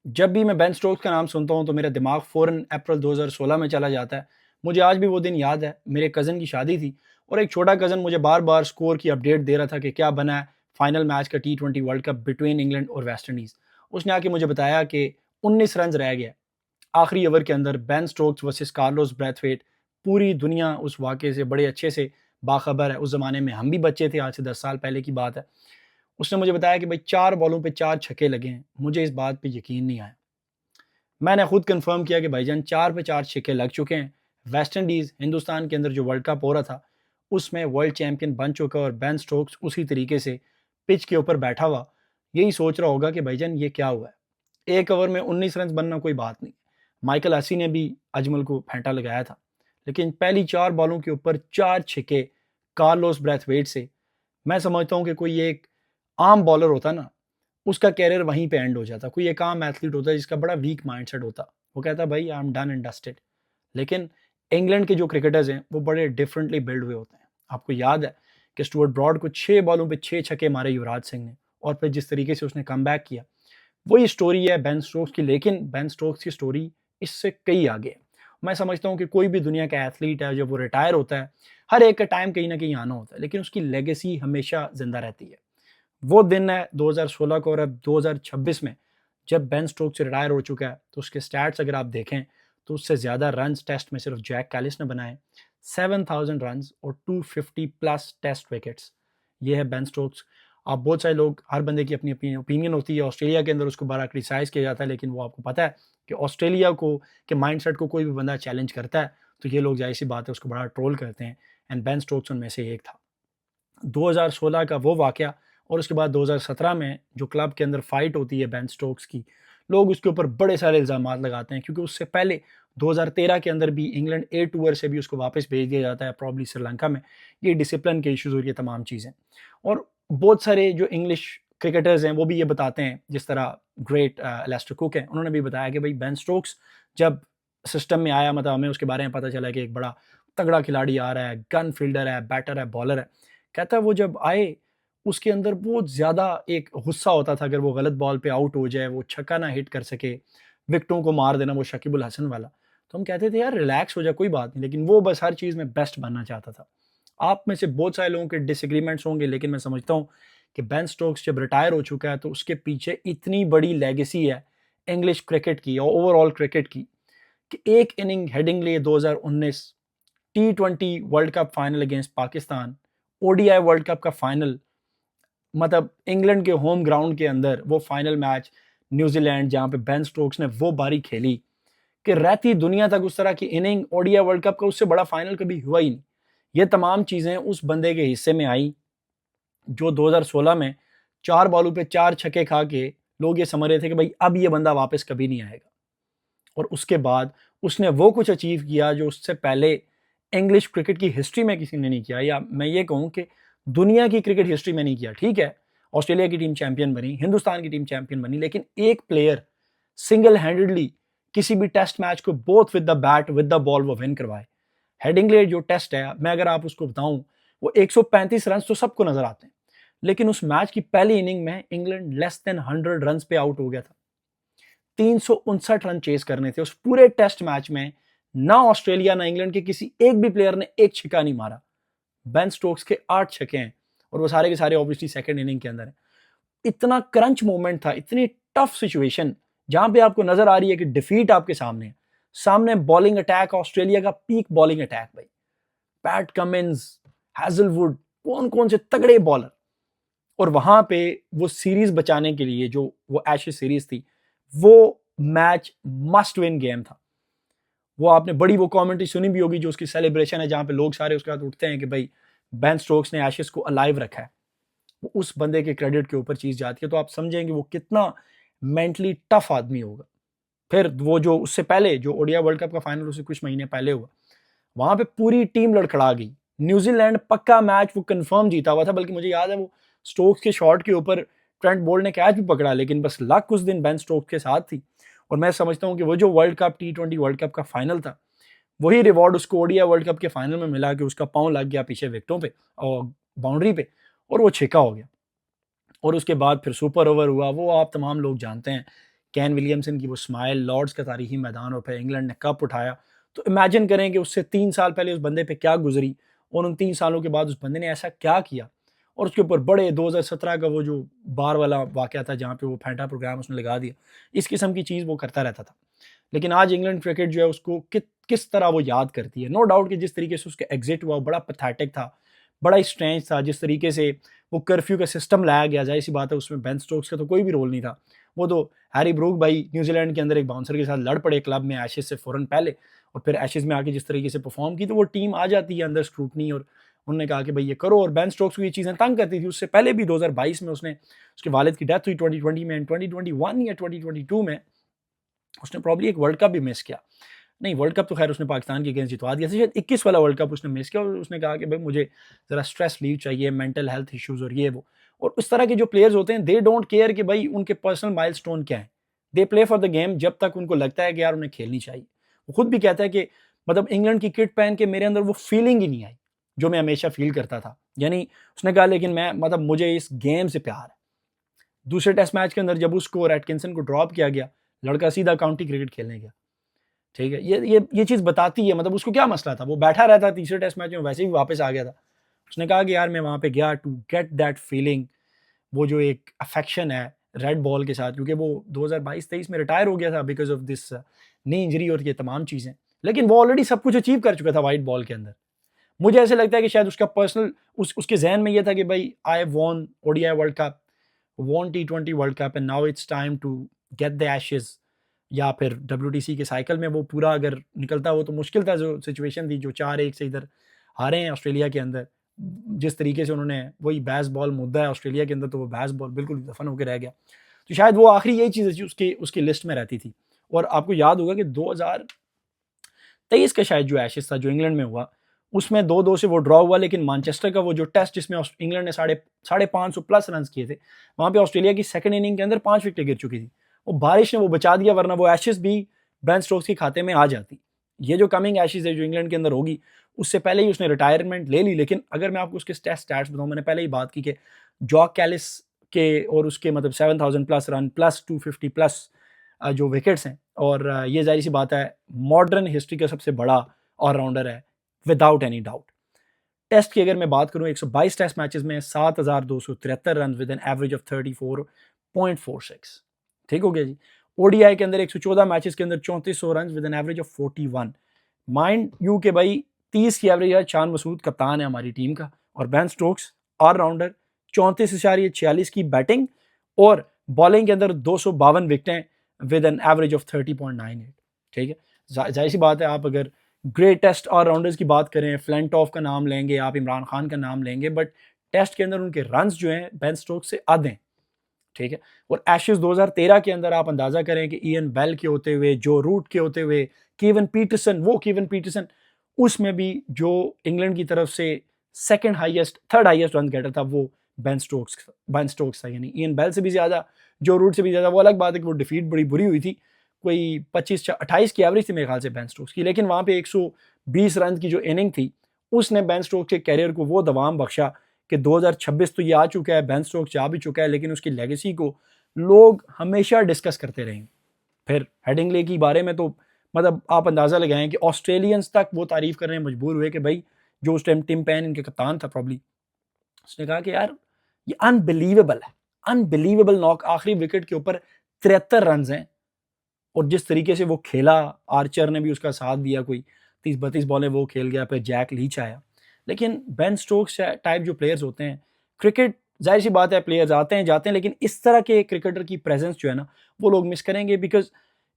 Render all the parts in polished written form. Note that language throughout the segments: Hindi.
जब भी मैं बेन स्टोक्स का नाम सुनता हूँ तो मेरा दिमाग फ़ौरन अप्रैल 2016 में चला जाता है। मुझे आज भी वो दिन याद है, मेरे कज़न की शादी थी और एक छोटा कज़न मुझे बार-बार स्कोर की अपडेट दे रहा था कि क्या बना है फाइनल मैच का टी20 वर्ल्ड कप बिटवीन इंग्लैंड और वेस्ट इंडीज़। उसने आके मुझे बताया कि 19 रन्स रह गया है। आखिरी ओवर के अंदर Ben Stokes versus Carlos Brathwaite. पूरी दुनिया उस वाक़ये से बड़े अच्छे से बाखबर है। उस ज़माने में हम भी बच्चे थे, आज से 10 साल पहले की बात है। उसने मुझे बताया कि भाई 4 बॉलों पे 4 छक्के लगे हैं। मुझे इस बात पे यकीन नहीं आया। मैंने खुद कंफर्म किया कि भाईजान 4 पे 4 छक्के लग चुके हैं। वेस्ट इंडीज़ हिंदुस्तान के अंदर जो वर्ल्ड कप हो रहा था, उसमें वर्ल्ड चैंपियन बन चुका और बेन स्टोक्स उसी तरीके से पिच के ऊपर बैठा हुआ, यही सोच रहा होगा कि भाईजान ये क्या हुआ है? एक ओवर में 19 रन्स बनना कोई बात नहीं। माइकल हसी ने भी अजमल को फेंटा लगाया था। लेकिन पहली 4 बॉलों के ऊपर 4 छक्के कार्लोस ब्रैथवेट से, मैं समझता हूँ कि कोई एक आम बॉलर होता ना, उसका कैरियर वहीं पे एंड हो जाता। कोई एक आम एथलीट होता जिसका बड़ा वीक माइंडसेट होता, वो कहता भाई I am done and dusted. लेकिन इंग्लैंड के जो क्रिकेटर्स हैं वो बड़े डिफरेंटली बिल्ड हुए होते हैं। आपको याद है कि स्टुअर्ट ब्रॉड को 6 बॉलों पे 6 छक्के मारे युवराज सिंह ने, और फिर जिस तरीके से उसने कमबैक किया, वही स्टोरी है बेन स्टोक्स की। लेकिन बेन स्टोक्स की स्टोरी इससे कई आगे है। मैं समझता हूँ कि कोई भी दुनिया का एथलीट है, जब वो रिटायर होता है, हर एक का टाइम कहीं ना कहीं आना होता है, लेकिन उसकी लेगेसी हमेशा जिंदा रहती है। वो दिन है 2016 को, और अब 2026 में जब बेन स्टोक्स रिटायर हो चुका है, तो उसके स्टैट्स अगर आप देखें तो उससे ज़्यादा रन्स टेस्ट में सिर्फ जैक कैलिस ने बनाए, 7,000 रन्स और 250 प्लस टेस्ट विकेट्स। ये है बेन स्टोक्स। आप बहुत सारे लोग, हर बंदे की अपनी अपनी ओपिनियन होती है। ऑस्ट्रेलिया के अंदर उसको बड़ा क्रिटिसाइज़ किया जाता है, लेकिन वो आपको पता है कि ऑस्ट्रेलिया को के माइंडसेट को कोई भी बंदा चैलेंज करता है तो ये लोग जाहिर सी बात है उसको बड़ा ट्रोल करते हैं। एंड बेन स्टोक्स उनमें से एक था। 2016 का वो वाक़या, और उसके बाद 2017 में जो क्लब के अंदर फाइट होती है बेन स्टोक्स की, लोग उसके ऊपर बड़े सारे इल्ज़ामात लगाते हैं, क्योंकि उससे पहले 2013 के अंदर भी इंग्लैंड ए टूर से भी उसको वापस भेज दिया जाता है, प्रॉब्ली श्रीलंका में। ये डिसिप्लिन के इश्यूज़ और ये तमाम चीज़ें। और बहुत सारे जो इंग्लिश क्रिकेटर्स हैं वो भी ये बताते हैं, जिस तरह ग्रेट लेस्टर कुक है, उन्होंने भी बताया कि भाई बेन स्टोक्स जब सिस्टम में आया, मतलब हमें उसके बारे में पता चला कि एक बड़ा तगड़ा खिलाड़ी आ रहा है, गन फील्डर है, बैटर है, बॉलर है। कहता है वो जब आए, उसके अंदर बहुत ज़्यादा एक गुस्सा होता था, अगर वो गलत बॉल पे आउट हो जाए, वो छक्का ना हिट कर सके, विकेटों को मार देना, वो शकीब अल हसन वाला। तो हम कहते थे यार रिलैक्स हो जा, कोई बात नहीं, लेकिन वो बस हर चीज़ में बेस्ट बनना चाहता था। आप में से बहुत सारे लोगों के डिसएग्रीमेंट्स होंगे, लेकिन मैं समझता हूँ कि बेन स्टोक्स जब रिटायर हो चुका है तो उसके पीछे इतनी बड़ी लेगेसी है इंग्लिश क्रिकेट की और ओवरऑल क्रिकेट की, कि एक इनिंग हेडिंगली 2019 टी20 world cup final against Pakistan, ODI world cup का फाइनल, मतलब इंग्लैंड के होम ग्राउंड के अंदर वो फाइनल मैच, न्यूजीलैंड, जहां पे बेन स्टोक्स ने वो बारी खेली कि रहती दुनिया तक उस तरह की इनिंग ओडीआई वर्ल्ड कप का उससे बड़ा फाइनल कभी हुआ ही नहीं। ये तमाम चीजें उस बंदे के हिस्से में आई जो 2016 में 4 बॉलों पे 4 छक्के खा के लोग ये समझ रहे थे कि भाई अब ये बंदा वापस कभी नहीं आएगा। और उसके बाद उसने वो कुछ अचीव किया जो उससे पहले इंग्लिश क्रिकेट की हिस्ट्री में किसी ने नहीं किया, या मैं ये कहूँ कि दुनिया की क्रिकेट हिस्ट्री में नहीं किया। ठीक है, ऑस्ट्रेलिया की टीम चैंपियन बनी, हिंदुस्तान की टीम चैंपियन बनी, लेकिन एक प्लेयर सिंगल हैंडेडली किसी भी टेस्ट मैच को both with the bat with the ball वो विन करवाए। हेडिंगले जो टेस्ट है, मैं अगर आप उसको बताऊं, वो 135 रन तो सबको नजर आते हैं, लेकिन उस मैच की पहली इनिंग में इंग्लैंड लेस देन 100 रन पे आउट हो गया था। 359 रन चेस करने थे उस पूरे टेस्ट मैच में। ना ऑस्ट्रेलिया ना इंग्लैंड के किसी एक भी प्लेयर ने एक छक्का नहीं मारा। बेन स्टोक्स के 8 छक्के हैं, और वो सारे के सारे ऑब्वियसली सेकंड इनिंग के अंदर है। इतना क्रंच मोमेंट था, इतनी टफ सिचुएशन, जहां पे आपको नजर आ रही है कि डिफीट आपके सामने है। सामने बॉलिंग अटैक, ऑस्ट्रेलिया का पीक बॉलिंग अटैक भाई, पैट कमिंस, हैजलवुड, कौन कौन से तगड़े बॉलर। और वहां पे वो सीरीज बचाने के लिए, जो वो एशेज सीरीज थी, वो मैच मस्ट विन गेम था। वो आपने बड़ी वो कमेंट्री सुनी भी होगी जो उसकी सेलिब्रेशन है, जहां पे लोग सारे उसके साथ उठते हैं कि भाई बेन स्टोक्स ने एशेज को अलाइव रखा है। वो उस बंदे के क्रेडिट के ऊपर चीज जाती है, तो आप समझेंगे वो कितना मेंटली टफ आदमी होगा। फिर वो जो उससे पहले जो ओडिया वर्ल्ड कप का फाइनल उससे कुछ महीने पहले हुआ, वहां पे पूरी टीम लड़खड़ा गई। न्यूजीलैंड पक्का मैच वो कंफर्म जीता हुआ था, बल्कि मुझे याद है वो स्टोक्स के शॉट के ऊपर ट्रेंट बोल्ट ने कैच भी पकड़ा, लेकिन बस लक उस दिन बेन स्टोक्स के साथ थी। और मैं समझता हूँ कि वो जो वर्ल्ड कप टी20 वर्ल्ड कप का फाइनल था, वही रिवॉर्ड उसको ओडिया वर्ल्ड कप के फाइनल में मिला कि उसका पाँव लग गया पीछे विकेटों पे और बाउंड्री पे, और वो छक्का हो गया। और उसके बाद फिर सुपर ओवर हुआ, वो आप तमाम लोग जानते हैं कैन विलियमसन की वो स्माइल, लॉर्ड्स का तारीखी मैदान और फिर इंग्लैंड ने कप उठाया। तो इमेजिन करें कि उससे 3 साल पहले उस बंदे पे क्या गुजरी और उन 3 सालों के बाद उस बंदे ने ऐसा क्या किया। और उसके ऊपर बड़े 2017 का वो जो बार वाला वाक़या था जहाँ पे वो फैंटा प्रोग्राम उसने लगा दिया, इस किस्म की चीज़ वो करता रहता था। लेकिन आज इंग्लैंड क्रिकेट जो है उसको किस तरह वो याद करती है। नो डाउट कि जिस तरीके से उसका एग्ज़िट हुआ बड़ा पैथेटिक था, बड़ा ही स्ट्रेंज था। जिस तरीके से वो कर्फ्यू का सिस्टम लाया गया, ज़ाहिर-सी बात है उसमें बेन स्टोक्स का तो कोई भी रोल नहीं था। वो तो हैरी ब्रूक भाई न्यूज़ीलैंड के अंदर एक बाउंसर के साथ लड़ पड़े क्लब में एशेज़ से फ़ौरन पहले, और फिर एशेज़ में आके जिस तरीके से परफ़ॉर्म की तो वो टीम आ जाती है अंडर स्क्रूटनी, और उन्होंने कहा कि भाई ये करो। और बेन स्टोक्स को ये चीज़ें तंग करती थी। उससे पहले भी 2022 में उसके वालिद की डेथ हुई 2020 में, 2021 या 2022 में उसने प्रॉब्ली एक वर्ल्ड कप भी मिस किया। नहीं, वर्ल्ड कप तो खैर उसने पाकिस्तान के अगेंस्ट जितवा दिया था, शायद 21 वाला वर्ल्ड कप उसने मिस किया और उसने कहा कि भाई मुझे ज़रा स्ट्रेस लीव चाहिए, मेंटल हेल्थ इश्यूज़ और ये वो। और उस तरह के जो प्लेयर्स होते हैं दे डोंट केयर कि भाई उनके पर्सनल माइलस्टोन क्या है। They play for the game जब तक उनको लगता है कि यार उन्हें खेलनी चाहिए। वो खुद भी कहता है कि मतलब इंग्लैंड की किट पहन के मेरे अंदर वो फीलिंग ही नहीं आई, जो मैं हमेशा फ़ील करता था। यानी उसने कहा लेकिन मैं मतलब मुझे इस गेम से प्यार है। दूसरे टेस्ट मैच के अंदर जब उसको और एटकिंसन को ड्रॉप किया गया, लड़का सीधा काउंटी क्रिकेट खेलने गया। ठीक है, ये चीज़ बताती है मतलब उसको क्या मसला था। वो बैठा रहता तीसरे टेस्ट मैच में, वैसे ही वापस आ गया था। उसने कहा कि यार मैं वहाँ पे गया टू गेट दैट फीलिंग, वो जो एक अफेक्शन है रेड बॉल के साथ, क्योंकि वो 2022-23 में रिटायर हो गया था because of this knee injury और ये तमाम चीज़ें। लेकिन वो ऑलरेडी सब कुछ अचीव कर चुका था व्हाइट बॉल के अंदर। मुझे ऐसे लगता है कि शायद उसका पर्सनल उसके ज़हन में ये था कि भाई I won ODI world cup, won टी20 world cup and now it's time to get the Ashes. या फिर डब्ल्यूटीसी के साइकिल में वो पूरा अगर निकलता हो तो मुश्किल था जो सिचुएशन थी, जो 4-1 से इधर हारे हैं ऑस्ट्रेलिया के अंदर। जिस तरीके से उन्होंने वही बेस बॉल मुद्दा है ऑस्ट्रेलिया के अंदर, तो वो बेस बॉल बिल्कुल दफन होकर रह गया। तो शायद वो आखिरी यही चीज़ उसकी उसकी लिस्ट में रहती थी। और आपको याद होगा कि 2023 का शायद जो एशेज़ था जो इंग्लैंड में हुआ, उसमें 2-2 से वो ड्रॉ हुआ, लेकिन मैनचेस्टर का वो जो टेस्ट जिसमें इंग्लैंड ने साढ़े 500 प्लस रन किए थे, वहाँ पे ऑस्ट्रेलिया की सेकंड इनिंग के अंदर 5 विकेटें गिर चुकी थी। वो बारिश ने वो बचा दिया, वरना वो एशेज़ भी बेन स्टोक्स के खाते में आ जाती। ये जो कमिंग एशेज़ है जो इंग्लैंड के अंदर होगी, उससे पहले ही उसने रिटायरमेंट ले ली। लेकिन अगर मैं आपको उसके टेस्ट स्टैट्स बताऊँ, मैंने पहले ही बात की कि जॉक कैलिस के और उसके मतलब 7000 प्लस रन प्लस 250 प्लस जो विकेट्स हैं, और ये ज़ाहिर सी बात है मॉडर्न हिस्ट्री का सबसे बड़ा ऑलराउंडर है विदाउट एनी डाउट। टेस्ट की अगर मैं बात करूं, 122 टेस्ट मैचेस में 7273 run with an average of 34.46। ठीक हो गया जी। ओडीआई के अंदर 114 मैचेस के अंदर 3400 run with an average of 41। Mind you के भाई 30 की एवरेज है। शान मसूद कप्तान है हमारी टीम का, और बेन स्टोक्स ऑलराउंडर 34.46 की बैटिंग और बॉलिंग के अंदर 252 विकेटें विद एन एवरेज ऑफ 30.98। ठीक है, जाहिर सी बात है आप अगर ग्रेटेस्ट ऑलराउंडर्स की बात करें, फ्लेंटॉफ का नाम लेंगे आप, इमरान खान का नाम लेंगे, बट टेस्ट के अंदर उनके रन्स जो हैं बेन स्टोक्स से आधे हैं। ठीक है, और एशेज 2013 के अंदर आप अंदाजा करें कि इयन बेल के होते हुए, जो रूट के होते हुए, कीवन पीटरसन, उसमें भी जो इंग्लैंड की तरफ से थर्ड हाईएस्ट रन गेटर था वो बेन स्टोक्स था। यानी इयन बेल से भी ज्यादा, जो रूट से भी ज्यादा। वो अलग बात है कि वो डिफीट बड़ी बुरी हुई थी, कोई 25-28 की एवरेज थी मेरे ख्याल से बेन स्टोक्स की, लेकिन वहाँ पे 120 रन की जो इनिंग थी उसने बेन स्टोक्स के कैरियर को वो दवाम बख्शा कि 2026 तो ये आ चुका है, बेन स्टोक्स जा भी चुका है, लेकिन उसकी लेगेसी को लोग हमेशा डिस्कस करते रहेंगे। फिर हेडिंगले की बारे में तो मतलब आप अंदाज़ा लगाएं कि ऑस्ट्रेलियंस तक वो तारीफ करने मजबूर हुए कि भाई जो उस टाइम टिम पेन इनके कप्तान था प्रॉब्ली, उसने कहा कि यार ये अनबिलीवेबल है, अनबिलीवेबल नॉक। आखिरी विकेट के ऊपर 73 रन हैं, और जिस तरीके से वो खेला, आर्चर ने भी उसका साथ दिया, कोई 30-32 बॉलें वो खेल गया, फिर जैक लीच आया। लेकिन बेन स्टोक्स टाइप जो प्लेयर्स होते हैं, क्रिकेट जाहिर सी बात है प्लेयर्स आते हैं जाते हैं, लेकिन इस तरह के क्रिकेटर की प्रेजेंस जो है ना वो लोग मिस करेंगे। बिकॉज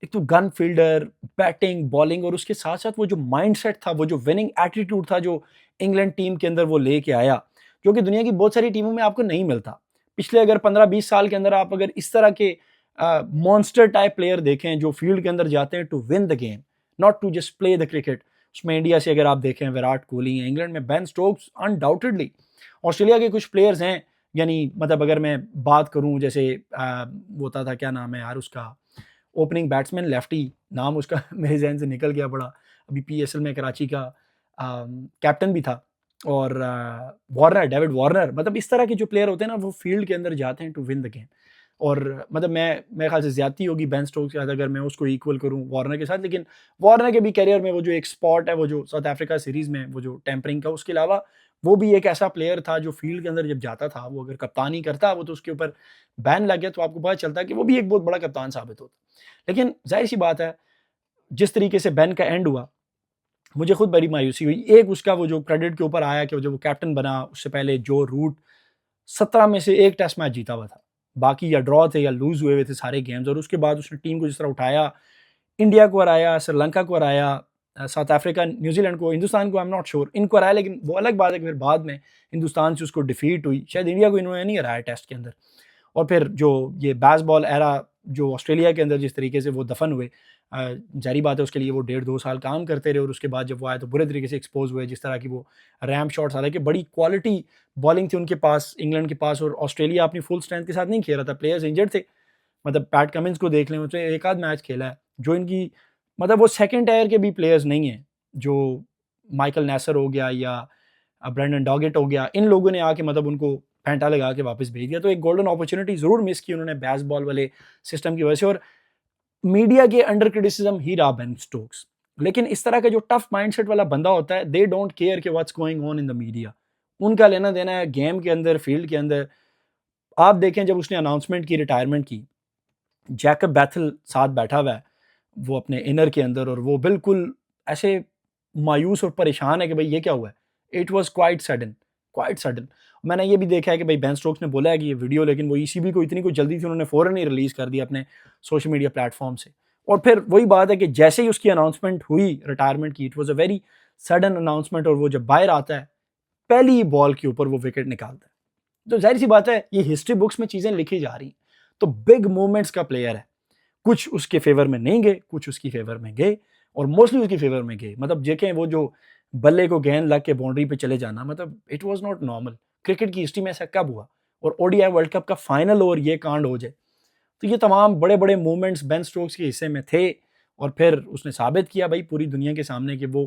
एक तो गन फील्डर, बैटिंग, बॉलिंग, और उसके साथ साथ वो जो माइंडसेट था, वो जो विनिंग एटीट्यूड था जो इंग्लैंड टीम के अंदर वो लेके आया, जो कि दुनिया की बहुत सारी टीमों में आपको नहीं मिलता। पिछले अगर 15-20 साल के अंदर आप अगर इस तरह के मॉन्स्टर टाइप प्लेयर देखें जो फील्ड के अंदर जाते हैं to win the game, not to just play the cricket, उसमें इंडिया से अगर आप देखें विराट कोहली हैं, इंग्लैंड में बेन स्टोक्स अनडाउटेडली। ऑस्ट्रेलिया के कुछ प्लेयर्स हैं, यानी मतलब अगर मैं बात करूं जैसे वो होता था, क्या नाम है यार उसका, ओपनिंग बैट्समैन लेफ्टी, नाम उसका मेरे जहन से निकल गया, बड़ा अभी पीएसएल में कराची का कैप्टन भी था, और वार्नर, डेविड वार्नर। मतलब इस तरह के जो प्लेयर होते हैं ना वो फील्ड के अंदर जाते हैं टू विन द गेम। और मतलब मेरे ख्याल से ज़्यादती होगी बेन स्टोक्स के साथ अगर मैं उसको इक्वल करूँ वार्नर के साथ, लेकिन वार्नर के भी करियर में वो जो एक स्पॉट है, वो जो साउथ अफ्रीका सीरीज़ में वो जो टेम्परिंग का, उसके अलावा वो भी एक ऐसा प्लेयर था जो फील्ड के अंदर जब जाता था, वो अगर कप्तानी करता, वो तो उसके ऊपर बैन लग गया, तो आपको पता चलता है कि वो भी एक बहुत बड़ा कप्तान साबित होता। लेकिन ज़ाहिर-सी बात है, जिस तरीके से बैन का एंड हुआ, मुझे खुद बड़ी मायूसी हुई। एक उसका वो जो क्रेडिट के ऊपर आया कि जब वो कैप्टन बना, उससे पहले जो रूट 17 में से 1 टेस्ट मैच जीता हुआ था। बाकी या ड्रॉ थे या लूज़ हुए हुए थे सारे गेम्स, और उसके बाद उसने टीम को जिस तरह उठाया, इंडिया को हराया, श्रीलंका को हराया, साउथ अफ्रीका, न्यूज़ीलैंड को, हिंदुस्तान को आई एम नॉट श्योर, इनको हराया, लेकिन वो अलग बात है कि फिर बाद में हिंदुस्तान से उसको डिफीट हुई। शायद इंडिया को इन्होंने नहीं हराया टेस्ट के अंदर। और फिर जो ये बेसबॉल एरा जो ऑस्ट्रेलिया के अंदर जिस तरीके से वो दफन हुए, ज़ाहिर बात है उसके लिए वो 1.5-2 साल काम करते रहे, और उसके बाद जब वो आए तो बुरे तरीके से एक्सपोज़ हुए, जिस तरह की वो रैम्प शॉट्स, हालाँकि बड़ी क्वालिटी बॉलिंग थी उनके पास, इंग्लैंड के पास, और ऑस्ट्रेलिया अपनी फुल स्ट्रेंथ के साथ नहीं खेल रहा था, प्लेयर्स इंजर्ड थे। मतलब पैट कमिंस को देख लें, उसने एक आध मैच खेला है, जो इनकी मतलब वो सेकंड टायर के भी प्लेयर्स नहीं हैं, जो माइकल नेसर हो गया या ब्रेंडन डॉगेट हो गया, इन लोगों ने आके मतलब उनको फेंटा लगा के वापस भेज दिया। तो एक गोल्डन अपॉर्चुनिटी ज़रूर मिस की उन्होंने बेसबॉल वाले सिस्टम की वजह से, और मीडिया के अंडर क्रिटिसिज्म ही रहा बेन स्टोक्स। लेकिन इस तरह का जो टफ माइंडसेट वाला बंदा होता है, दे डोंट केयर कि what's going on in the media. उनका लेना देना है गेम के अंदर, फील्ड के अंदर। आप देखें जब उसने अनाउंसमेंट की रिटायरमेंट की, जैकब बैथल साथ बैठा हुआ है वो अपने इनर के अंदर, और वो बिल्कुल ऐसे मायूस और परेशान है कि भाई ये क्या हुआ है। It was quite sudden, quite sudden. मैंने ये भी देखा है कि भाई बेन स्टोक्स ने बोला है कि ये वीडियो, लेकिन वो ईसीबी को इतनी कोई जल्दी थी, उन्होंने फ़ौरन ही रिलीज़ कर दिया अपने सोशल मीडिया प्लेटफॉर्म से। और फिर वही बात है कि जैसे ही उसकी अनाउंसमेंट हुई रिटायरमेंट की, it was a very sudden announcement, और वो जब बाहर आता है, पहली बॉल के ऊपर वो विकेट निकालता है। तो जाहिर सी बात है, ये हिस्ट्री बुक्स में चीज़ें लिखी जा रही हैं। तो बिग मूवमेंट्स का प्लेयर है। कुछ उसके फेवर में नहीं गए, कुछ उसकी फेवर में गए, और मोस्टली उसकी फेवर में गए। मतलब देखें वो जो बल्ले को गेंद लग के बाउंड्री पे चले जाना, मतलब it was not normal. Cricket की हिस्ट्री में ऐसा कब हुआ? और ओडीआई वर्ल्ड कप का फाइनल ओवर ये कांड हो जाए। तो ये तमाम बड़े-बड़े मूवमेंट्स बेन स्टोक्स के हिस्से में थे, और फिर उसने साबित किया भाई पूरी दुनिया के सामने कि वो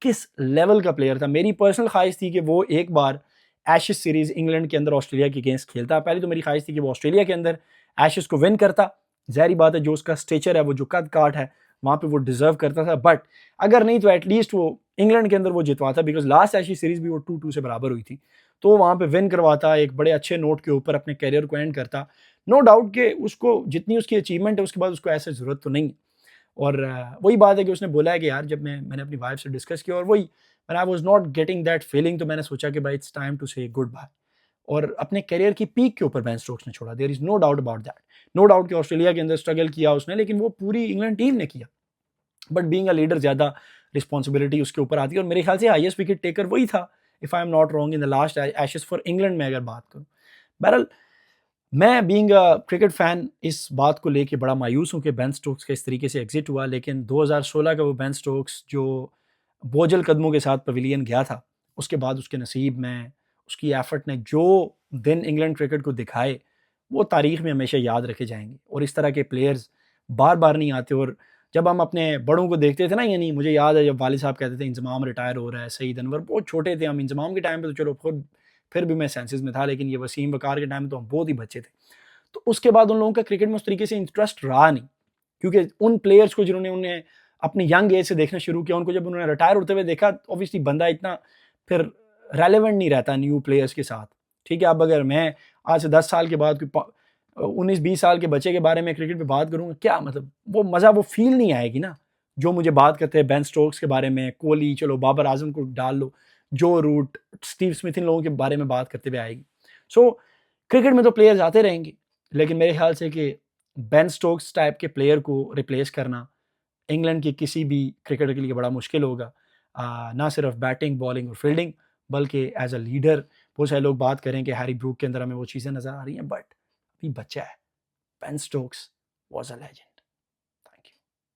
किस लेवल का प्लेयर था। मेरी पर्सनल ख्वाहिश थी कि वो एक बार एशेज़ सीरीज़ इंग्लैंड के अंदर ऑस्ट्रेलिया के अगेंस्ट खेलता। पहले तो मेरी ख्वाहिश थी कि वो ऑस्ट्रेलिया के अंदर एशेज़ को विन करता। ज़ाहिर बात है जो उसका स्टेचर है, वो जो कद-काठ है, वहाँ पे वो डिज़र्व करता था। बट अगर नहीं तो एटलीस्ट वो इंग्लैंड के अंदर वो जितवाता, बिकॉज़ लास्ट एशेज़ सीरीज़ भी वो 2-2 से बराबर हुई थी। तो वो वहाँ पे विन करवाता, एक बड़े अच्छे नोट के ऊपर अपने करियर को एंड करता। नो डाउट कि उसको जितनी उसकी अचीवमेंट है, उसके बाद उसको ऐसे ज़रूरत तो नहीं है। और वही बात है कि उसने बोला है कि यार जब मैंने अपनी वाइफ से डिस्कस किया, और वही when I was not getting that feeling, तो मैंने सोचा कि भाई इट्स टाइम टू से गुड बाय। और अपने करियर की पीक के ऊपर बेन स्टोक्स ने छोड़ा, there is no doubt about that. No doubt कि ऑस्ट्रेलिया के अंदर स्ट्रगल किया उसने, लेकिन वो पूरी इंग्लैंड टीम ने किया। बट बीइंग अ लीडर ज़्यादा रिस्पॉन्सिबिलिटी उसके ऊपर आती है, और मेरे ख्याल से हाईएस्ट विकेट टेकर वही था, if I am not wrong, in the last ashes for England में अगर बात करूँ। बहरहाल मैं बीइंग अ क्रिकेट फैन इस बात को लेके बड़ा मायूस हूँ कि बेन स्टोक्स का इस तरीके से एग्ज़िट हुआ, लेकिन 2016 का वो बेन स्टोक्स जो बोझल कदमों के साथ पवेलियन गया था, उसके बाद उसके नसीब में, उसकी एफ़र्ट ने जो दिन इंग्लैंड क्रिकेट को दिखाए, वो तारीख़ में हमेशा याद रखे जाएँगे। और इस तरह के प्लेयर्स बार-बार नहीं आते। और जब हम अपने बड़ों को देखते थे ना, यानी मुझे याद है जब वालिद साहब कहते थे इंज़माम रिटायर हो रहा है, सईद अनवर, बहुत छोटे थे हम। इंज़माम के टाइम पे तो चलो खुद फिर भी मैं सेंसेस में था, लेकिन ये वसीम वकार के टाइम में तो हम बहुत ही बच्चे थे। तो उसके बाद उन लोगों का क्रिकेट में उस तरीके से इंटरेस्ट रहा नहीं, क्योंकि उन प्लेयर्स को जिन्होंने उन्हें अपनी यंग एज से देखना शुरू किया, उनको जब उन्होंने रिटायर होते हुए देखा, ऑब्वियसली बंदा इतना फिर रेलेवेंट नहीं रहता न्यू प्लेयर्स के साथ। ठीक है, अब अगर मैं आज से 10 साल के बाद कोई 19-20 साल के बच्चे के बारे में क्रिकेट पे बात करूँगा, क्या मतलब वो मज़ा, वो फील नहीं आएगी ना, जो मुझे बात करते हैं बेन स्टोक्स के बारे में, कोहली, चलो बाबर आजम को डाल लो, जो रूट, स्टीव स्मिथ, इन लोगों के बारे में बात करते हुए आएगी। सो क्रिकेट में तो प्लेयर्स आते रहेंगे, लेकिन मेरे ख्याल से कि बेन स्टोक्स टाइप के प्लेयर को रिप्लेस करना इंग्लैंड की किसी भी क्रिकेटर के लिए बड़ा मुश्किल होगा। ना सिर्फ बैटिंग, बॉलिंग और फील्डिंग, बल्कि एज़ अ लीडर। बहुत सारे लोग बात करें कि हैरी ब्रूक के अंदर हमें वो चीज़ें नज़र आ रही हैं, बट अभी बच्चा है। Ben Stokes was a legend.